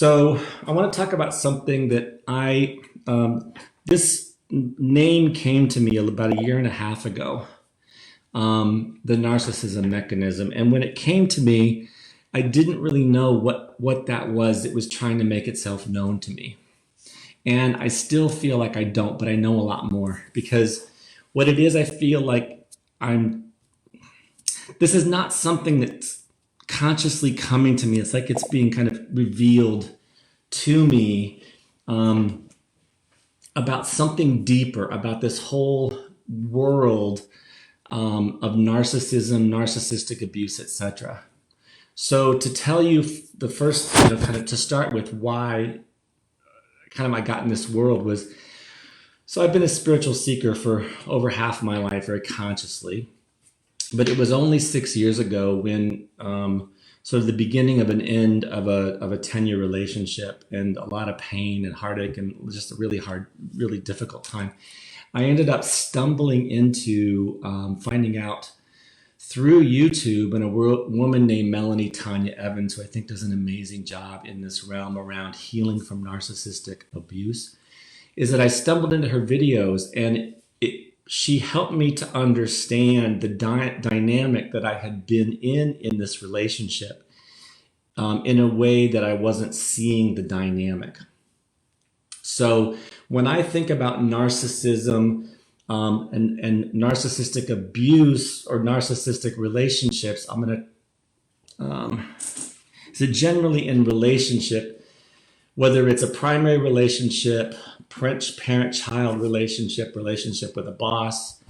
So I want to talk about something that this name came to me about a year and a half ago, the Narcissism Mechanism. And when it came to me, I didn't really know what that was. It was trying to make itself known to me. And I still feel like I don't, but I know a lot more because what it is, I feel like this is not something that's consciously coming to me. It's like it's being kind of revealed to me about something deeper, about this whole world of narcissism, narcissistic abuse, etc. So to tell you the first, kind of to start with why I got in this world was, so I've been a spiritual seeker for over half my life, very consciously. But it was only 6 years ago when sort of the beginning of an end of a 10-year relationship and a lot of pain and heartache and just a really hard, really difficult time, I ended up stumbling into finding out through YouTube and a woman named Melanie Tanya Evans, who I think does an amazing job in this realm around healing from narcissistic abuse, is that I stumbled into her videos and she helped me to understand the dynamic that I had been in this relationship in a way that I wasn't seeing the dynamic. So when I think about narcissism and narcissistic abuse or narcissistic relationships, I'm going to, so generally in relationship, whether it's a primary relationship, parent-child relationship with a boss,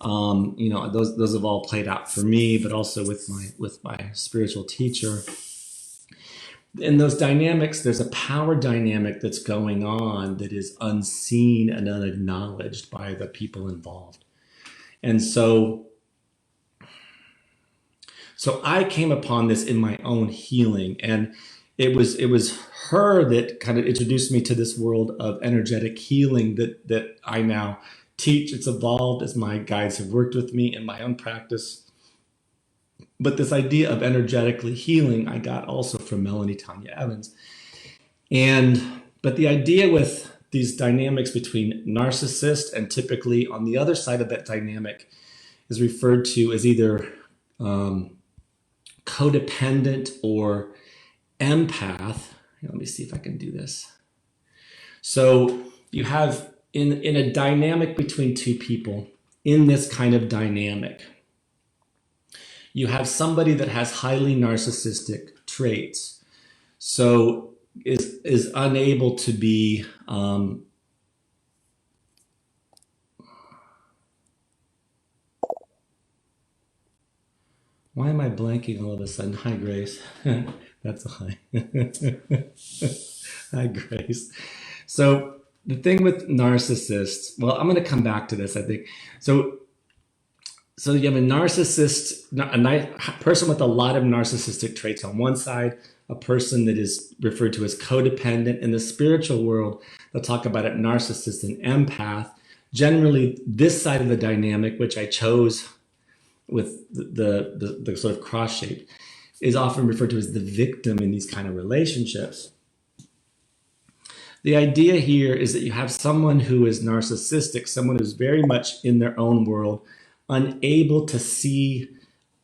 those have all played out for me, but also with my spiritual teacher. In those dynamics, there's a power dynamic that's going on that is unseen and unacknowledged by the people involved. And so I came upon this in my own healing, and it was her that kind of introduced me to this world of energetic healing that I now teach. It's evolved as my guides have worked with me in my own practice. But this idea of energetically healing, I got also from Melanie Tanya Evans. But the idea with these dynamics between narcissist and typically on the other side of that dynamic is referred to as either codependent or empath. Let me see if I can do this. So you have in a dynamic between two people, in this kind of dynamic, you have somebody that has highly narcissistic traits. So is unable to be why am I blanking all of a sudden? Hi, Grace. That's a hi. Hi, Grace. So the thing with narcissists, well, I'm going to come back to this, I think. So you have a narcissist, a person with a lot of narcissistic traits on one side, a person that is referred to as codependent. In the spiritual world, they'll talk about it, narcissist and empath. Generally, this side of the dynamic, which I chose with the sort of cross shape, is often referred to as the victim in these kind of relationships. The idea here is that you have someone who is narcissistic, someone who's very much in their own world, unable to see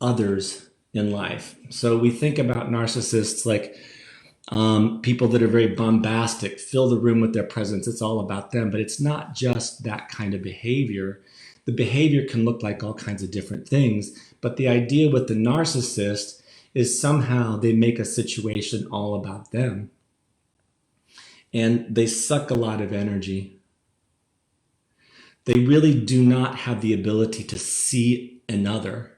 others in life. So we think about narcissists like people that are very bombastic, fill the room with their presence. It's all about them, but it's not just that kind of behavior. The behavior can look like all kinds of different things, but the idea with the narcissist is somehow they make a situation all about them. And they suck a lot of energy. They really do not have the ability to see another,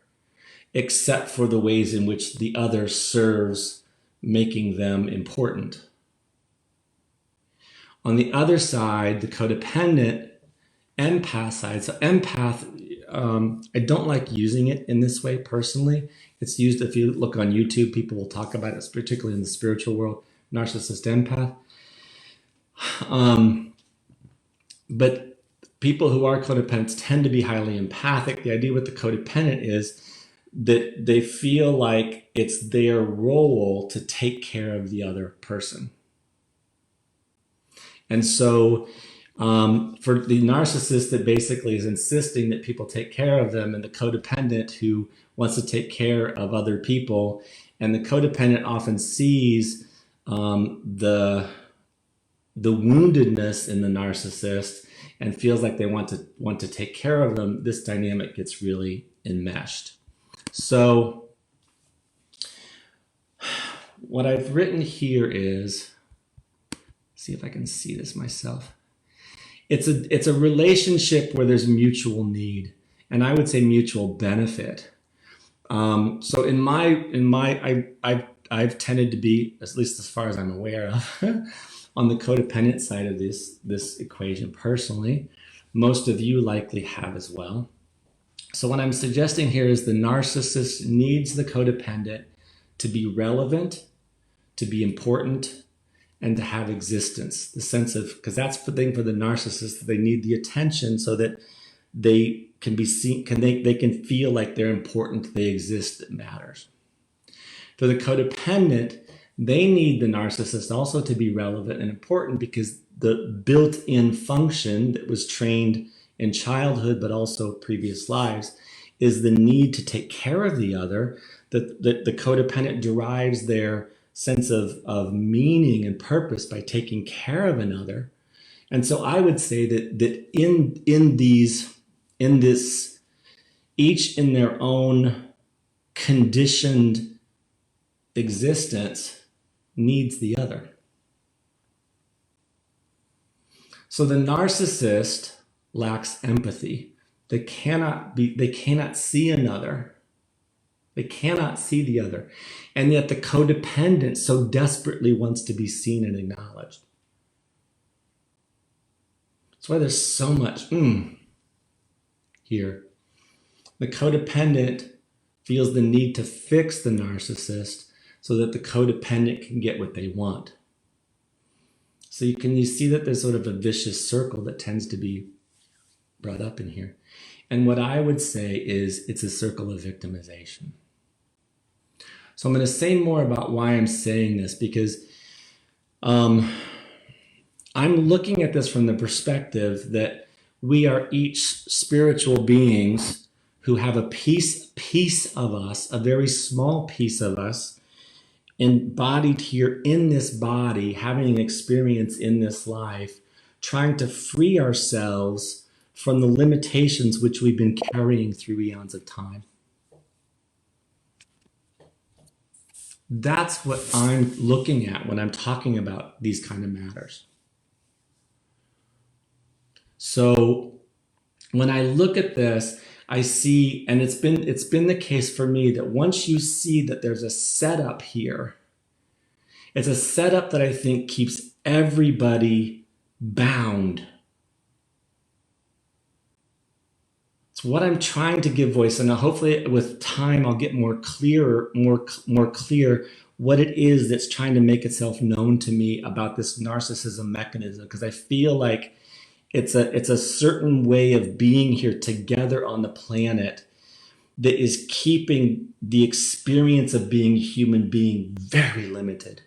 except for the ways in which the other serves making them important. On the other side, the codependent empath side. So empath, I don't like using it in this way personally. It's used, if you look on YouTube, people will talk about it, particularly in the spiritual world, narcissist empath. But people who are codependents tend to be highly empathic. The idea with the codependent is that they feel like it's their role to take care of the other person. And so for the narcissist that basically is insisting that people take care of them, and the codependent who wants to take care of other people, and the codependent often sees the woundedness in the narcissist and feels like they want to take care of them, this dynamic gets really enmeshed. So what I've written here is, see if I can see this myself. It's a relationship where there's mutual need, and I would say mutual benefit. So I've tended to be, at least as far as I'm aware of, on the codependent side of this equation personally. Most of you likely have as well. So what I'm suggesting here is the narcissist needs the codependent to be relevant, to be important, and to have existence. The sense of, because that's the thing for the narcissist, they need the attention so that they can be seen, they can feel like they're important, they exist, it matters. For the codependent, they need the narcissist also to be relevant and important, because the built-in function that was trained in childhood, but also previous lives, is the need to take care of the other. The codependent derives their sense of meaning and purpose by taking care of another. And so I would say that in this, each in their own conditioned existence needs the other. So the narcissist lacks empathy. They cannot see another. They cannot see the other. And yet the codependent so desperately wants to be seen and acknowledged. That's why there's so much here. The codependent feels the need to fix the narcissist so that the codependent can get what they want. So you see that there's sort of a vicious circle that tends to be brought up in here. And what I would say is it's a circle of victimization. So I'm going to say more about why I'm saying this, because I'm looking at this from the perspective that we are each spiritual beings who have a piece of us, a very small piece of us, embodied here in this body, having an experience in this life, trying to free ourselves from the limitations which we've been carrying through eons of time. That's what I'm looking at when I'm talking about these kind of matters. So when I look at this, I see, and it's been the case for me, that once you see that there's a setup here, it's a setup that I think keeps everybody bound. It's what I'm trying to give voice, and hopefully with time I'll get more clear what it is that's trying to make itself known to me about this narcissism mechanism, because I feel like it's a certain way of being here together on the planet that is keeping the experience of being a human being very limited.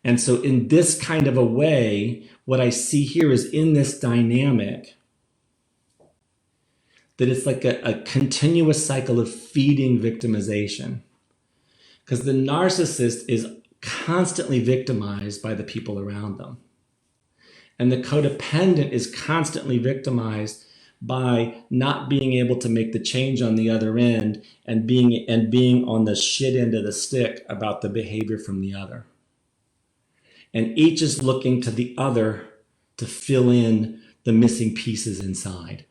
And so in this kind of a way, what I see here is in this dynamic, that it's like a continuous cycle of feeding victimization. Because the narcissist is constantly victimized by the people around them. And the codependent is constantly victimized by not being able to make the change on the other end and being on the shit end of the stick about the behavior from the other. And each is looking to the other to fill in the missing pieces inside.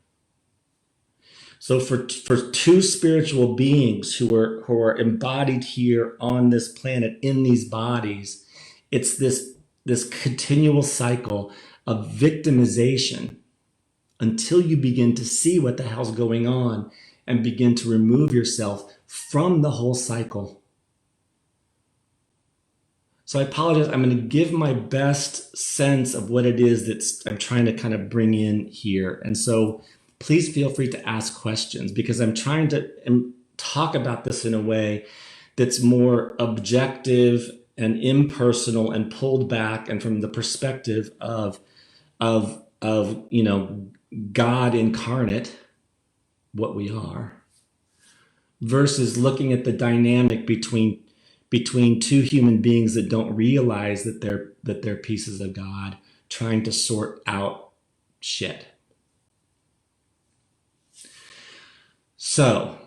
So for two spiritual beings who are embodied here on this planet in these bodies, it's this continual cycle of victimization until you begin to see what the hell's going on and begin to remove yourself from the whole cycle. So I apologize. I'm going to give my best sense of what it is that I'm trying to kind of bring in here. And so please feel free to ask questions, because I'm trying to talk about this in a way that's more objective and impersonal and pulled back and from the perspective of God incarnate, what we are, versus looking at the dynamic between two human beings that don't realize that they're pieces of God trying to sort out shit. So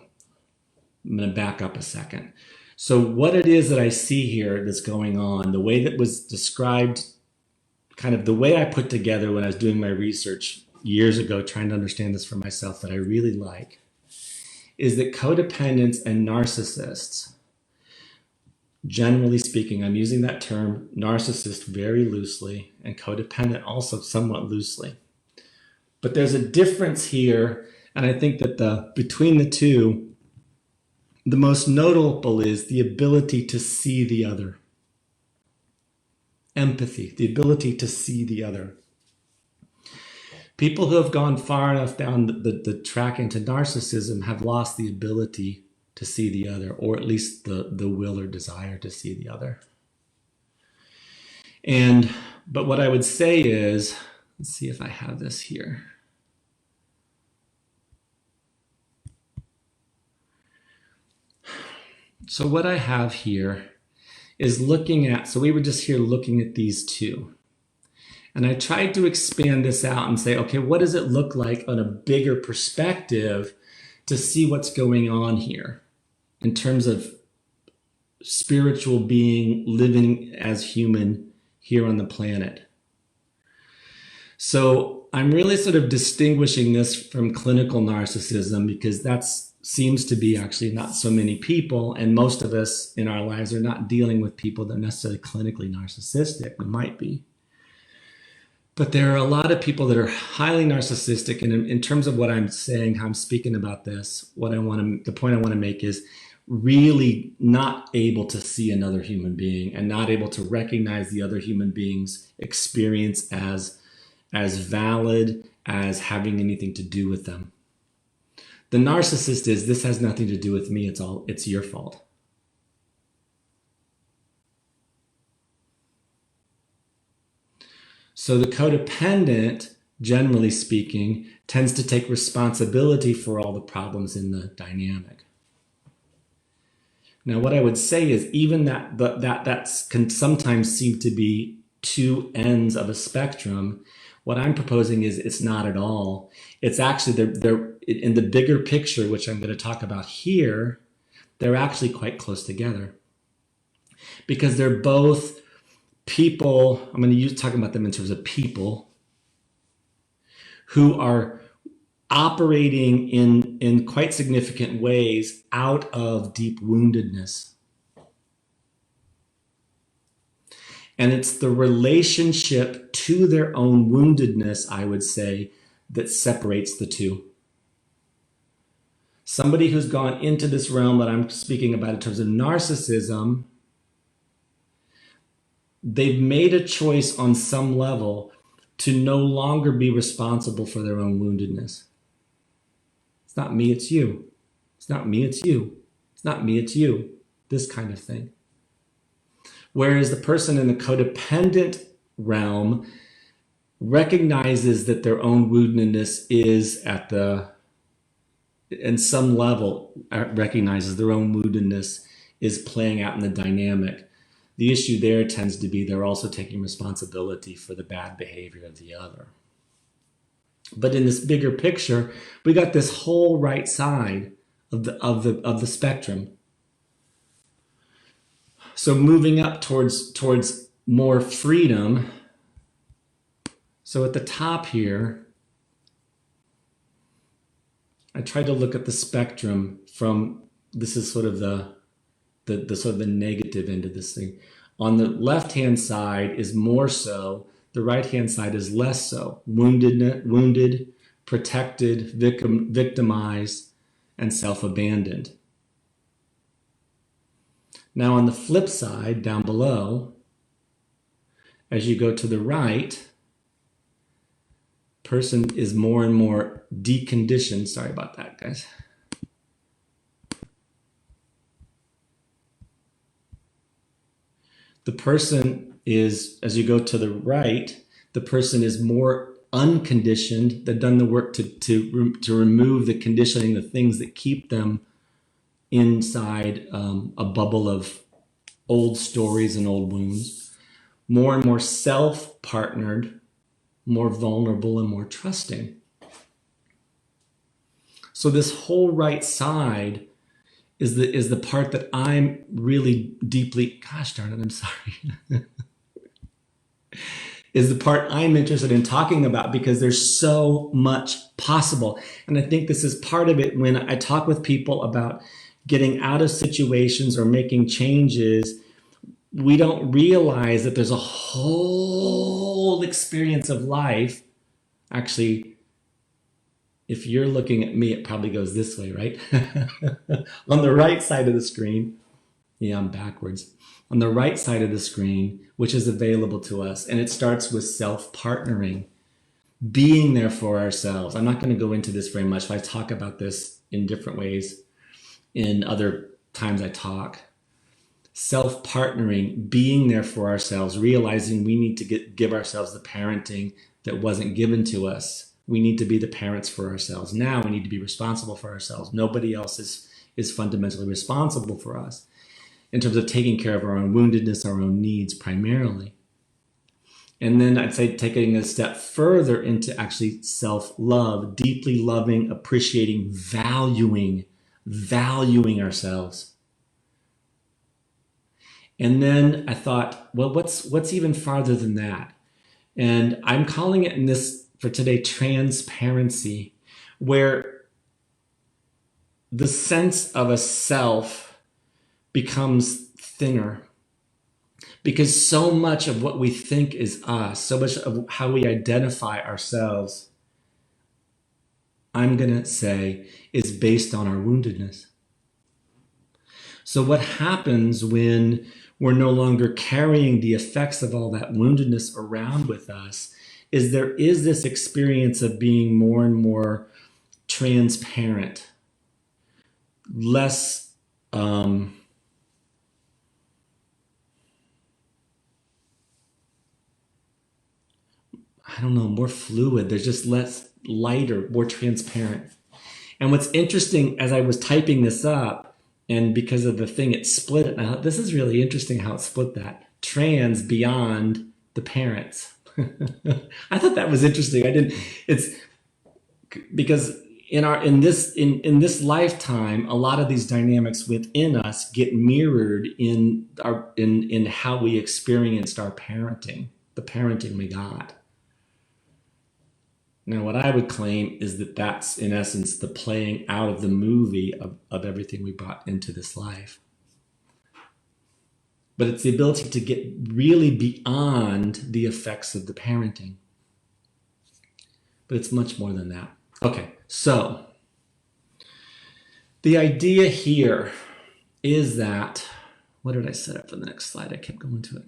I'm going to back up a second. So what it is that I see here that's going on, the way that was described, kind of the way I put together when I was doing my research years ago, trying to understand this for myself, that I really like, is that codependents and narcissists, generally speaking, I'm using that term narcissist very loosely and codependent also somewhat loosely. But there's a difference here, and I think that between the two, the most notable is the ability to see the other. Empathy, the ability to see the other. People who have gone far enough down the track into narcissism have lost the ability to see the other, or at least the will or desire to see the other. But what I would say is, let's see if I have this here. So what I have here is looking at, so we were just here looking at these two. And I tried to expand this out and say, okay, what does it look like on a bigger perspective to see what's going on here in terms of spiritual being living as human here on the planet. So I'm really sort of distinguishing this from clinical narcissism because that's seems to be actually not so many people, and most of us in our lives are not dealing with people that are necessarily clinically narcissistic. We might be. But there are a lot of people that are highly narcissistic, and in terms of what I'm saying, how I'm speaking about this, the point I want to make is really not able to see another human being and not able to recognize the other human being's experience as valid, as having anything to do with them. The narcissist is, this has nothing to do with me, it's your fault. So the codependent, generally speaking, tends to take responsibility for all the problems in the dynamic. Now, what I would say is even that can sometimes seem to be two ends of a spectrum. What I'm proposing is it's not at all. It's actually, they're in the bigger picture, which I'm going to talk about here, they're actually quite close together. Because they're both people, I'm going to talk about them in terms of people who are operating in quite significant ways out of deep woundedness. And it's the relationship to their own woundedness, I would say, that separates the two. Somebody who's gone into this realm that I'm speaking about in terms of narcissism, they've made a choice on some level to no longer be responsible for their own woundedness. It's not me, it's you. It's not me, it's you. It's not me, it's you. This kind of thing. Whereas the person in the codependent realm recognizes that their own woundedness is in some level, recognizes their own woundedness is playing out in the dynamic. The issue there tends to be they're also taking responsibility for the bad behavior of the other. But in this bigger picture, we got this whole right side of the spectrum. So moving up towards more freedom. So at the top here, I tried to look at the spectrum from, this is sort of the sort of the negative end of this thing. On the left-hand side is more so, the right-hand side is less so. Wounded, protected, victimized, and self-abandoned. Now on the flip side, down below, as you go to the right, person is more and more deconditioned. Sorry about that, guys. The person is, as you go to the right, the person is more unconditioned. They've done the work to remove the conditioning, the things that keep them inside a bubble of old stories and old wounds. More and more self-partnered, more vulnerable and more trusting. So this whole right side is the part that I'm really deeply, gosh darn it, I'm sorry, is the part I'm interested in talking about, because there's so much possible. And I think this is part of it when I talk with people about getting out of situations or making changes. We don't realize that there's a whole experience of life. Actually, if you're looking at me, it probably goes this way, right? On the right side of the screen. Yeah, I'm backwards. On the right side of the screen, which is available to us. And it starts with self-partnering, being there for ourselves. I'm not going to go into this very much, but I talk about this in different ways in other times I talk. Self-partnering, being there for ourselves, realizing we need to give ourselves the parenting that wasn't given to us. We need to be the parents for ourselves. Now we need to be responsible for ourselves. Nobody else is fundamentally responsible for us in terms of taking care of our own woundedness, our own needs primarily. And then I'd say taking a step further into actually self-love, deeply loving, appreciating, valuing ourselves. And then I thought, well, what's even farther than that? And I'm calling it in this for today, transparency, where the sense of a self becomes thinner, because so much of what we think is us, so much of how we identify ourselves, I'm going to say, is based on our woundedness. So what happens when we're no longer carrying the effects of all that woundedness around with us is there is this experience of being more and more transparent, less I don't know, more fluid. There's just less lighter, more transparent. And what's interesting, as I was typing this up, and because of the thing, it split it. Now, this is really interesting how it split that. Trans beyond the parents. I thought that was interesting. It's because in this lifetime, a lot of these dynamics within us get mirrored in how we experienced our parenting, the parenting we got. Now, what I would claim is that that's, in essence, the playing out of the movie of everything we brought into this life. But it's the ability to get really beyond the effects of the parenting. But it's much more than that. Okay, so the idea here is that, what did I set up for the next slide? I kept going to it.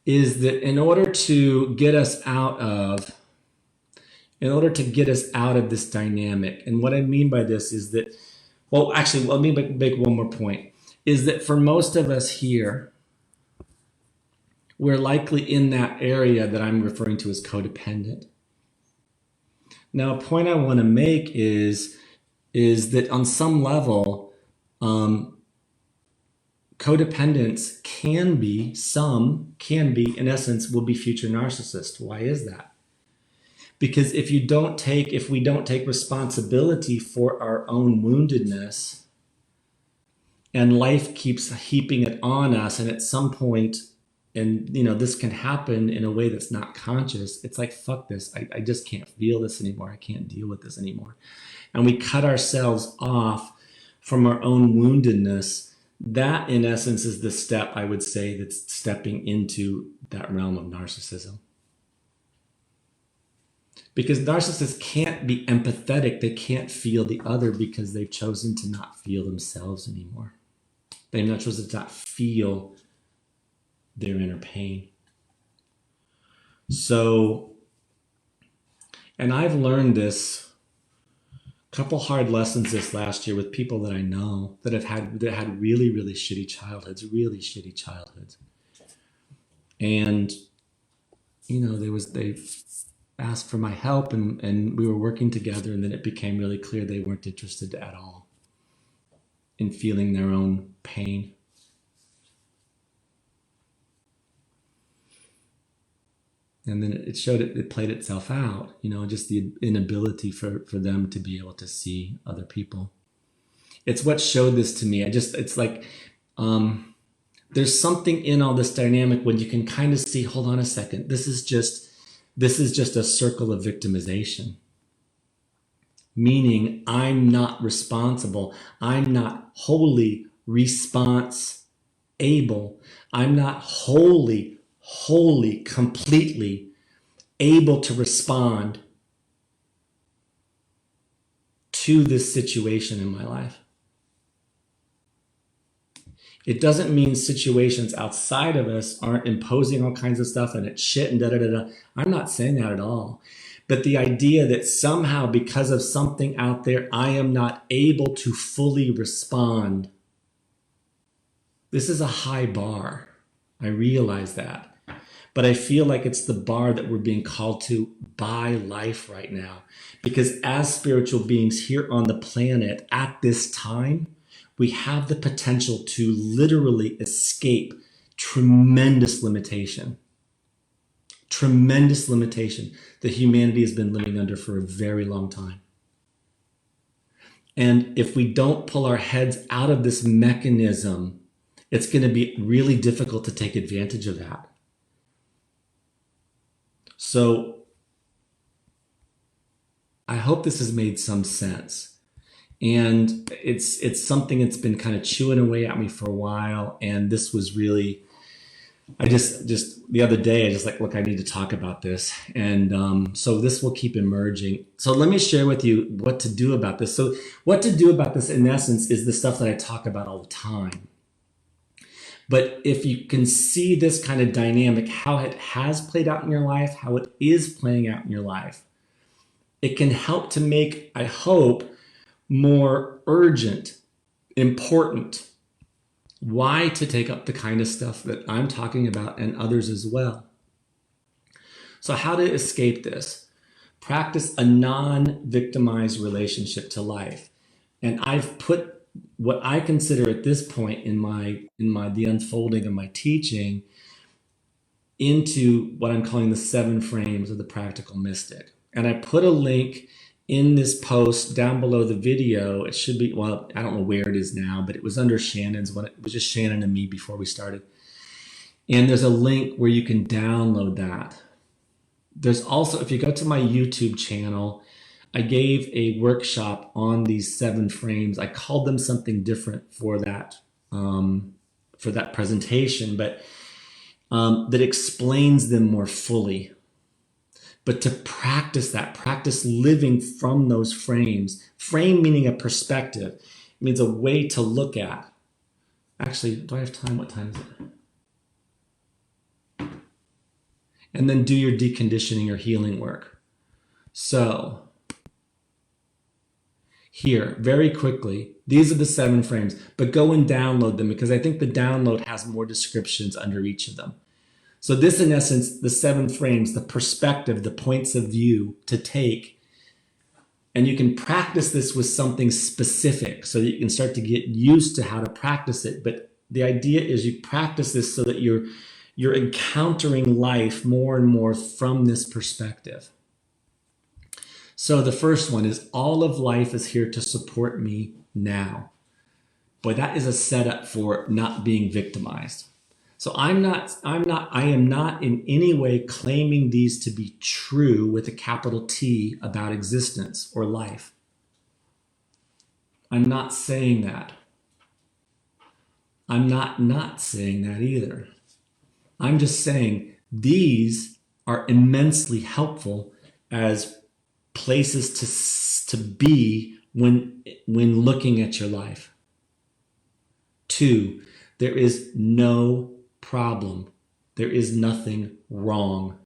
Is that in order to get us out of this dynamic, and what I mean by this is that, well, actually, let me make one more point, is that for most of us here, we're likely in that area that I'm referring to as codependent. Now, a point I want to make is that on some level, codependents can be, in essence, will be future narcissists. Why is that? Because if we don't take responsibility for our own woundedness, and life keeps heaping it on us, and at some point, and this can happen in a way that's not conscious, it's like, fuck this, I just can't feel this anymore, I can't deal with this anymore. And we cut ourselves off from our own woundedness. That, in essence, is the step, I would say, that's stepping into that realm of narcissism. Because narcissists can't be empathetic. They can't feel the other because they've chosen to not feel themselves anymore. They've not chosen to not feel their inner pain. So, and I've learned this couple hard lessons this last year with people that I know that had really, really shitty childhoods, And, they asked for my help, and we were working together, and then it became really clear they weren't interested at all in feeling their own pain. And then it played itself out, just the inability for them to be able to see other people. It's what showed this to me. It's like, there's something in all this dynamic when you can kind of see, hold on a second, this is just a circle of victimization. Meaning I'm not responsible. I'm not wholly able. I'm not wholly, completely able to respond to this situation in my life. It doesn't mean situations outside of us aren't imposing all kinds of stuff and it's shit and da-da-da-da. I'm not saying that at all. But the idea that somehow because of something out there, I am not able to fully respond. This is a high bar. I realize that. But I feel like it's the bar that we're being called to by life right now. Because as spiritual beings here on the planet at this time, we have the potential to literally escape tremendous limitation. Tremendous limitation that humanity has been living under for a very long time. And if we don't pull our heads out of this mechanism, it's going to be really difficult to take advantage of that. So I hope this has made some sense. And it's something that's been kind of chewing away at me for a while. And this was really, I just the other day, I just like, look, I need to talk about this. And so this will keep emerging. So let me share with you what to do about this. So what to do about this, in essence, is the stuff that I talk about all the time. But if you can see this kind of dynamic, how it has played out in your life, how it is playing out in your life, it can help to make, I hope, more urgent, important, why to take up the kind of stuff that I'm talking about and others as well. So how to escape this? Practice a non-victimized relationship to life. And I've put what I consider at this point in the unfolding of my teaching into what I'm calling the 7 frames of the practical mystic. And I put a link in this post down below the video. It should be, well, I don't know where it is now, but it was under Shannon's one. It was just Shannon and me before we started. And there's a link where you can download that. There's also, if you go to my YouTube channel, I gave a workshop on these 7 frames. I called them something different for that presentation, but that explains them more fully. But to practice that, practice living from those frames. Frame meaning a perspective. It means a way to look at. Actually, do I have time? What time is it? And then do your deconditioning or healing work. So here, very quickly, these are the 7 frames, but go and download them because I think the download has more descriptions under each of them. So this, in essence, the 7 frames, the perspective, the points of view to take. And you can practice this with something specific so that you can start to get used to how to practice it. But the idea is you practice this so that you're encountering life more and more from this perspective. So the first one is all of life is here to support me now. Boy, that is a setup for not being victimized. So I am not in any way claiming these to be true with a capital T about existence or life. I'm not saying that. I'm not saying that either. I'm just saying these are immensely helpful as places to be when looking at your life. 2, there is no problem. There is nothing wrong.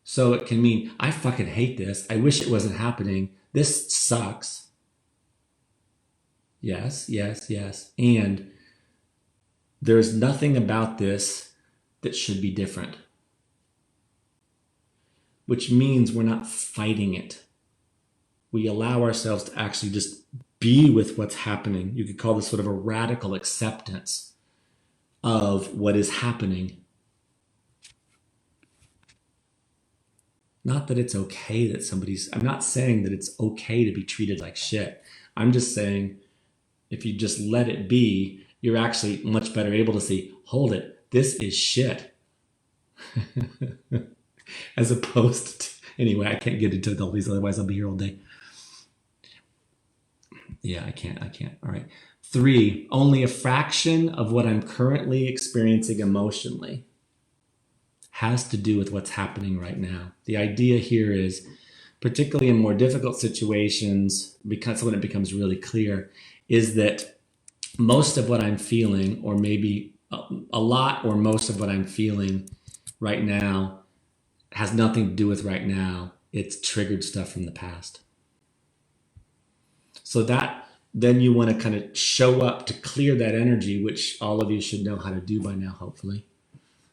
So it can mean, I fucking hate this. I wish it wasn't happening. This sucks. Yes, yes, yes. And there's nothing about this that should be different, which means we're not fighting it. We allow ourselves to actually just be with what's happening. You could call this sort of a radical acceptance of what is happening. Not that it's okay that I'm not saying that it's okay to be treated like shit. I'm just saying if you just let it be, you're actually much better able to see, hold it, this is shit. As opposed to, anyway, I can't get into all these, otherwise I'll be here all day. Yeah, I can't. All right. 3, only a fraction of what I'm currently experiencing emotionally has to do with what's happening right now. The idea here is, particularly in more difficult situations, because when it becomes really clear, is that most of what I'm feeling, or maybe a lot or most of what I'm feeling right now, has nothing to do with right now. It's triggered stuff from the past. So that then you want to kind of show up to clear that energy, which all of you should know how to do by now, hopefully,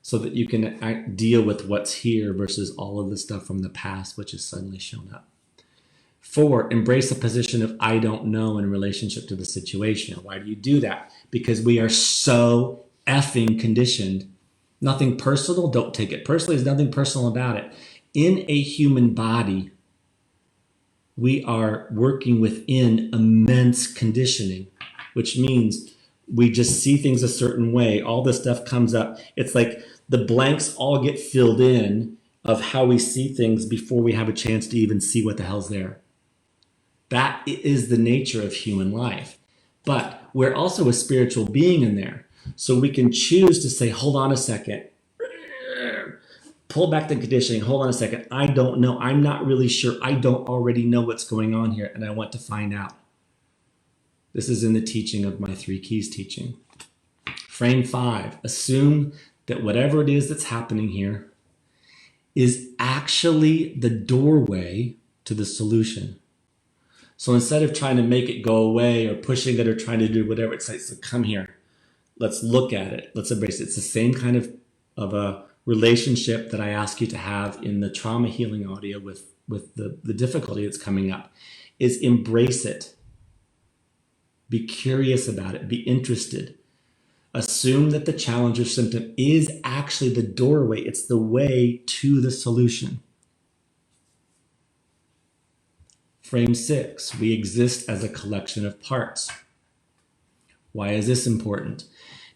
so that you can deal with what's here versus all of the stuff from the past, which has suddenly shown up. 4, embrace a position of I don't know in relationship to the situation. Why do you do that? Because we are so effing conditioned. Nothing personal, don't take it personally. There's nothing personal about it. In a human body, we are working within immense conditioning, which means we just see things a certain way. All this stuff comes up. It's like the blanks all get filled in of how we see things before we have a chance to even see what the hell's there. That is the nature of human life. But we're also a spiritual being in there. So we can choose to say, hold on a second. Pull back the conditioning. Hold on a second. I don't know. I'm not really sure. I don't already know what's going on here, and I want to find out. This is in the teaching of my 3 keys teaching. Frame 5. Assume that whatever it is that's happening here is actually the doorway to the solution. So instead of trying to make it go away or pushing it or trying to do whatever, it's like, so come here. Let's look at it. Let's embrace it. It's the same kind of a relationship that I ask you to have in the trauma healing audio with the difficulty that's coming up, is embrace it. Be curious about it. Be interested. Assume that the challenge or symptom is actually the doorway. It's the way to the solution. Frame 6, we exist as a collection of parts. Why is this important?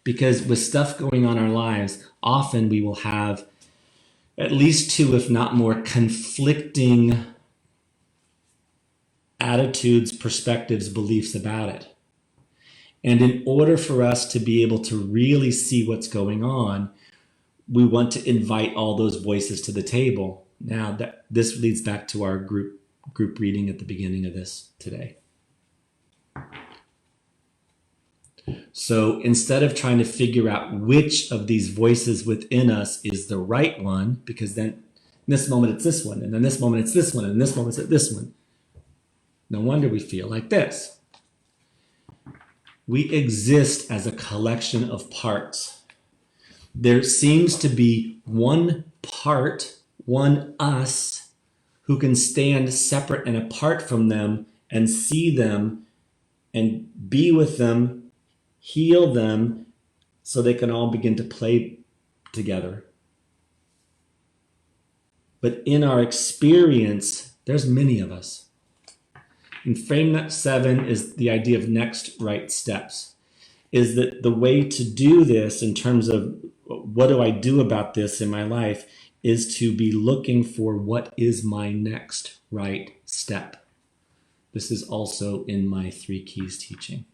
Because with stuff going on in our lives, often we will have at least 2, if not more, conflicting attitudes, perspectives, beliefs about it. And in order for us to be able to really see what's going on, we want to invite all those voices to the table. Now, this leads back to our group reading at the beginning of this today. So instead of trying to figure out which of these voices within us is the right one, because then in this moment it's this one, and then this moment it's this one, and this moment it's this one. No wonder we feel like this. We exist as a collection of parts. There seems to be one part, one us, who can stand separate and apart from them and see them and be with them, heal them, so they can all begin to play together. But in our experience, there's many of us. And frame 7 is the idea of next right steps. Is that the way to do this in terms of what do I do about this in my life is to be looking for what is my next right step. This is also in my 3 keys teaching.